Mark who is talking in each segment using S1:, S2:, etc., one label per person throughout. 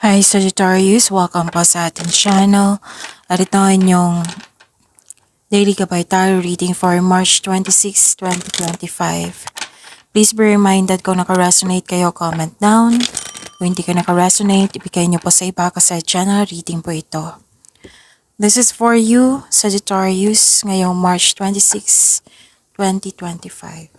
S1: Hi Sagittarius, welcome po sa ating channel. At ito ang inyong Daily Gabay Tarot reading for March 26, 2025. Please be reminded kung naka-resonate kayo, comment down. Kung hindi ka naka-resonate, ibigay niyo po sa iba kasi channel reading po ito. This is for you, Sagittarius, ngayong March 26, 2025.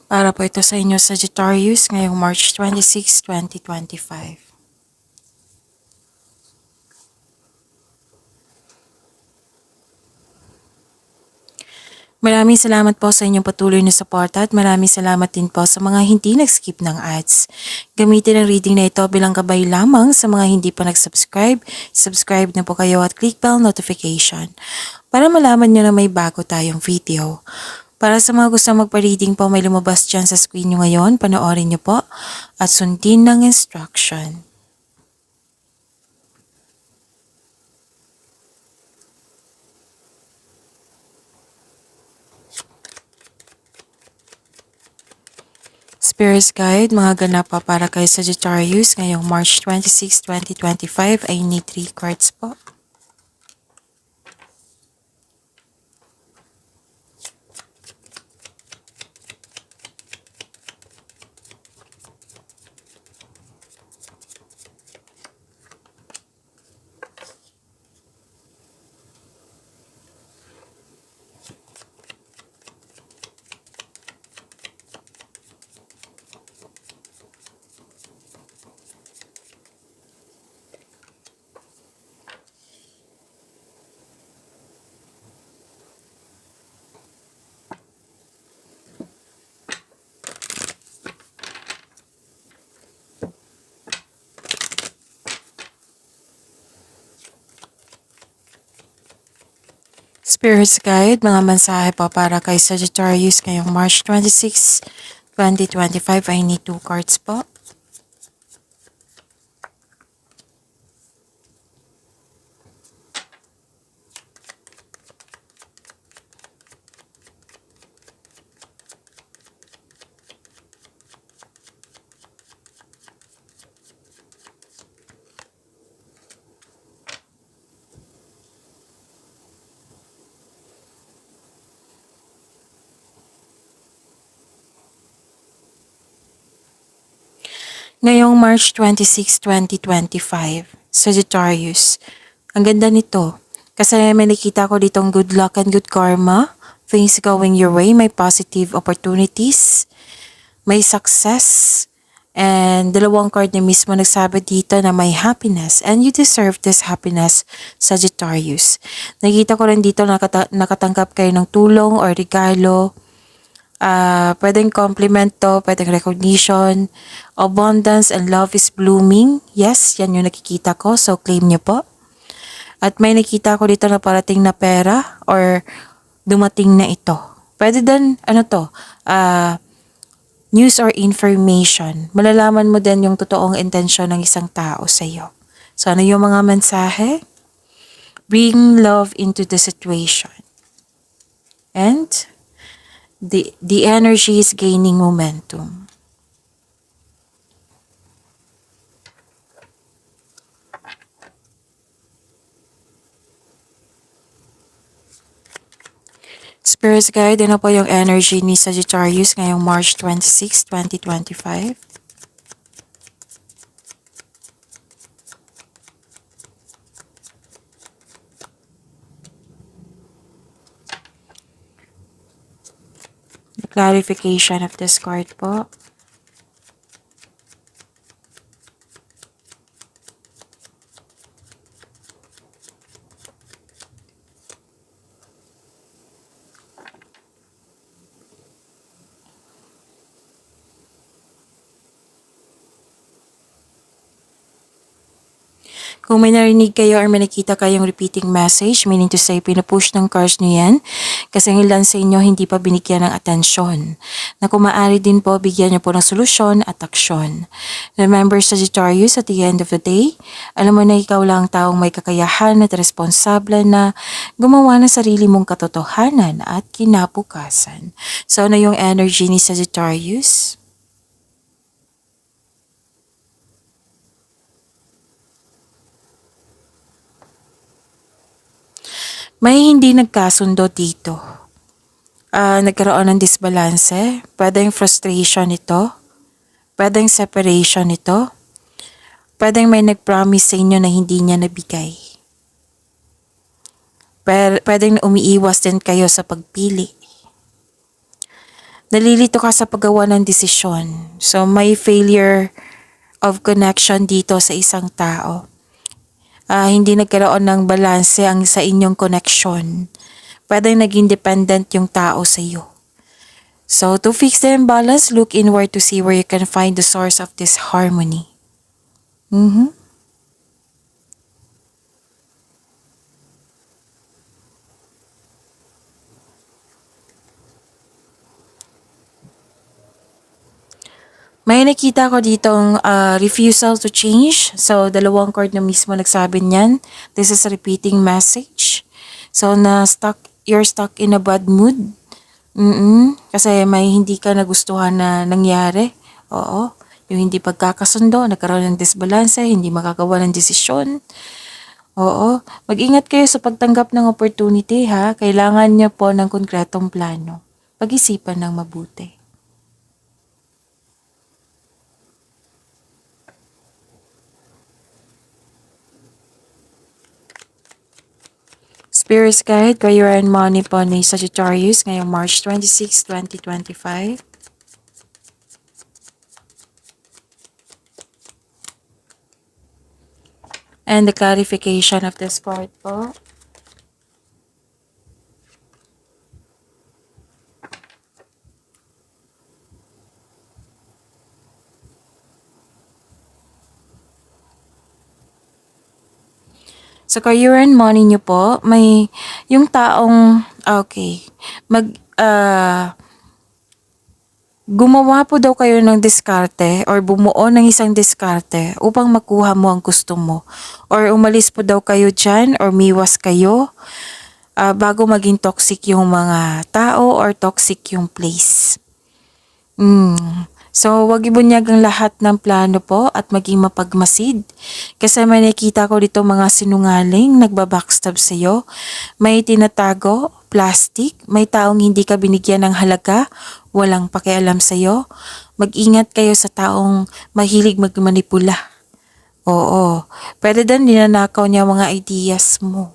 S1: Para po ito sa inyo, Sagittarius, ngayong March 26, 2025. Maraming salamat po sa inyong patuloy na suporta at maraming salamat din po sa mga hindi nag-skip ng ads. Gamitin ang reading na ito bilang gabay lamang sa mga hindi pa nag-subscribe. Subscribe na po kayo at click bell notification para malaman nyo na may bago tayong video. Para sa mga gusto magpa-reading po, may lumabas dyan sa screen nyo ngayon. Panoorin nyo po at sundin ng instruction. Spirit Guide, mga ganap pa para kay Sagittarius ngayong March 26, 2025 ay need 3 cards po. Spirit's Guide, mga mensahe po para kay Sagittarius ngayong March 26, 2025 ay need 2 cards po. Ngayong March 26, 2025, Sagittarius, ang ganda nito. Kasi may nakita ko ditong good luck and good karma, things going your way, may positive opportunities, may success, and dalawang card na mismo nagsabi dito na may happiness and you deserve this happiness, Sagittarius. Nakita ko rin dito na nakatanggap kayo ng tulong or regalo. Pwedeng compliment to, pwedeng recognition, abundance and love is blooming. Yes, yan yung nakikita ko, so claim nyo po. At may nakita ko dito na parating na pera or dumating na ito. Pwede din, news or information. Malalaman mo din yung totoong intensyon ng isang tao sa iyo. So ano yung mga mensahe? Bring love into the situation. And the energy is gaining momentum. Spirit Guide, ano po yung energy ni Sagittarius ngayong March 26, 2025? The clarification of this card po. Kung may narinig kayo or may nakita kayong repeating message, meaning to say, pinupush ng cards nyo yan, kasi ang ilan sa inyo hindi pa binigyan ng atensyon. Na kung maaari din po, bigyan nyo po ng solusyon at aksyon. Remember, Sagittarius, at the end of the day, alam mo na ikaw lang taong may kakayahan at responsable na gumawa ng sarili mong katotohanan at kinabukasan. So, ano yung energy ni Sagittarius? May hindi nagkasundo dito. Nagkaroon ng disbalance. Pwedeng frustration ito. Pwedeng separation ito. Pwedeng may nag-promise sa inyo na hindi niya nabigay. Pwedeng umiiwas din kayo sa pagpili. Nalilito ka sa paggawa ng desisyon. So may failure of connection dito sa isang tao. Hindi nagkaroon ng balanse ang sa inyong connection. Pwedeng naging dependent yung tao sa iyo. So to fix the imbalance, look inward to see where you can find the source of this harmony. May nakita ko ditong refusal to change. So, dalawang card na mismo nagsabi niyan. This is a repeating message. So, you're stuck in a bad mood. Kasi may hindi ka nagustuhan na nangyari. Oo. Yung hindi pagkakasundo, nagkaroon ng disbalance, hindi makagawa ng desisyon. Oo. Mag-ingat kayo sa pagtanggap ng opportunity ha. Kailangan niyo po ng konkretong plano. Pag-isipan ng mabuti. Spirit's Guide, Career and Money po ni Sagittarius ngayong March 26, 2025. And the clarification of this card po. Sa career and money nyo po, may yung taong, gumawa po daw kayo ng diskarte or bumuo ng isang diskarte upang makuha mo ang gusto mo. Or umalis po daw kayo dyan or miwas kayo bago maging toxic yung mga tao or toxic yung place. So, wag ibunyag ang lahat ng plano po at maging mapagmasid. Kasi may nakita ko dito mga sinungaling, nagbabackstab sa'yo. May tinatago, plastic, may taong hindi ka binigyan ng halaga, walang pakialam sa'yo. Mag-ingat kayo sa taong mahilig magmanipula. Oo, pwede din ninanakaw niya mga ideas mo.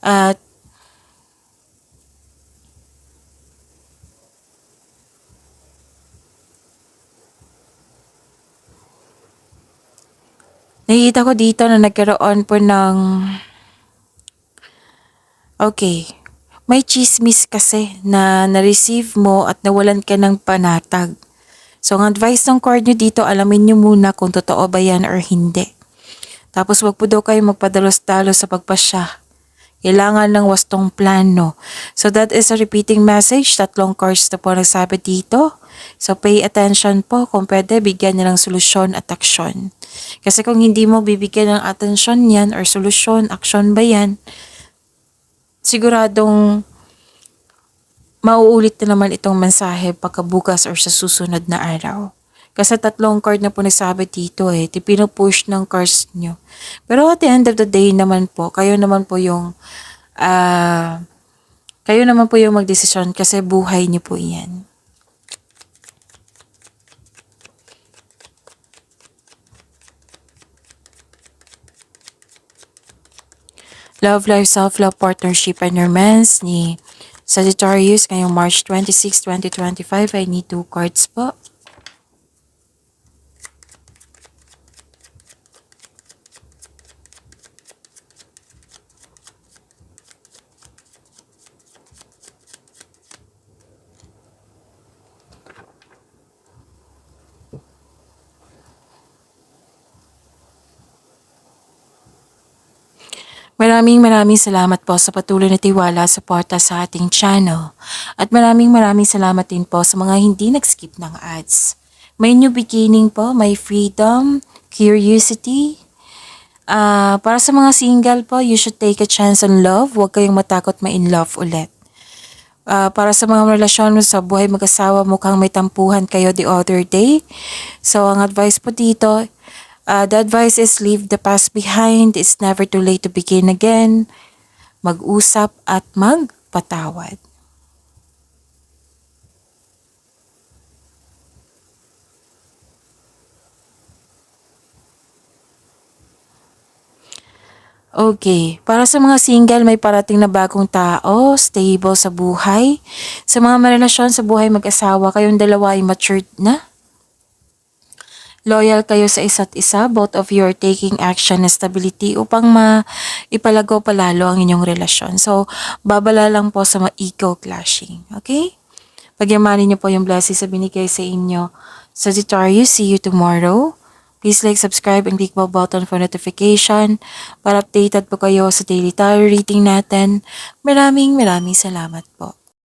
S1: At nakikita ko dito na nagkaroon po ng may chismis kasi na na-receive mo at nawalan ka ng panatag. So, ang advice ng card nyo dito, alamin nyo muna kung totoo ba yan or hindi. Tapos, wag po daw kayo magpadalos-dalos sa pagpasya. Kailangan ng wastong plano. So, that is a repeating message. 3 cards na po nagsabi dito. So, pay attention po. Kung pwede, bigyan niya ng solusyon at aksyon. Kasi kung hindi mo bibigyan ng atensyon yan or solusyon, aksyon ba yan, siguradong mauulit na naman itong mensahe pagkabukas or sa susunod na araw. Kasi 3 card na po nagsabi dito pinupush ng cards nyo. Pero at the end of the day naman po, kayo naman po yung magdesisyon kasi buhay nyo po yan. Love Life, Self-Love, Partnership, and Romance ni Sagittarius ngayong March 26, 2025. I need 2 cards po. Maraming salamat po sa patuloy na tiwala at suporta sa ating channel. At maraming salamat din po sa mga hindi nag-skip ng ads. May new beginning po, may freedom, curiosity. Para sa mga single po, you should take a chance on love. Huwag kayong matakot ma-in love ulit. Para sa mga relasyon mo sa buhay mag-asawa, mukhang may tampuhan kayo the other day. So, ang advice po dito, the advice is leave the past behind. It's never too late to begin again. Mag-usap at magpatawad. Okay, para sa mga single, may parating na bagong tao, stable sa buhay. Sa mga marelasyon sa buhay mag-asawa, kayong dalawa ay matured na. Loyal kayo sa isa't isa, both of you are taking action na stability upang ipalago palalo ang inyong relasyon. So, babala lang po sa mga ego clashing. Okay? Pagyamanin niyo po yung blessings na binigay sa inyo. Sagittarius, see you tomorrow. Please like, subscribe, and click bell button for notification para updated po kayo sa daily tarot reading natin. Maraming salamat po.